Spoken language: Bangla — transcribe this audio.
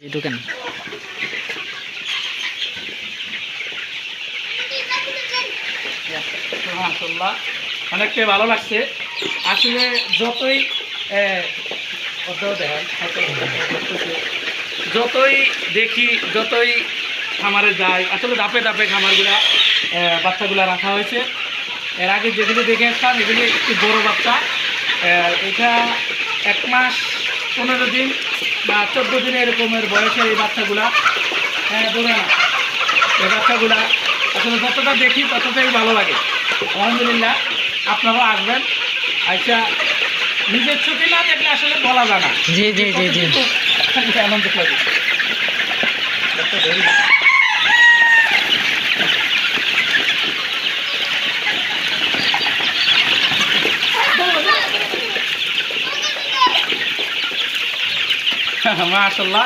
ঢুকেন। মাশাআল্লাহ অনেকটাই ভালো লাগছে আসলে। যতই যতই দেখি, যতই খামারে যাই, আসলে ধাপে ধাপে খামারগুলা বাচ্চাগুলা রাখা হয়েছে। এর আগে যেগুলো দেখে আসতাম এগুলি একটু বড় বাচ্চা। এটা 1 মাস 15 দিন বা 14 দিন এরকমের বয়সের এই বাচ্চাগুলা। বলে না, এই বাচ্চাগুলা আসলে যতটা দেখি ততটাই ভালো লাগে। আলহামদুলিল্লাহ, আপনারাও আসবেন। আচ্ছা, নিজের চোখে না দেখলে আসলে বলা যায় না। জি জি জি জি। আনন্দ লাগে। মাশাআল্লাহ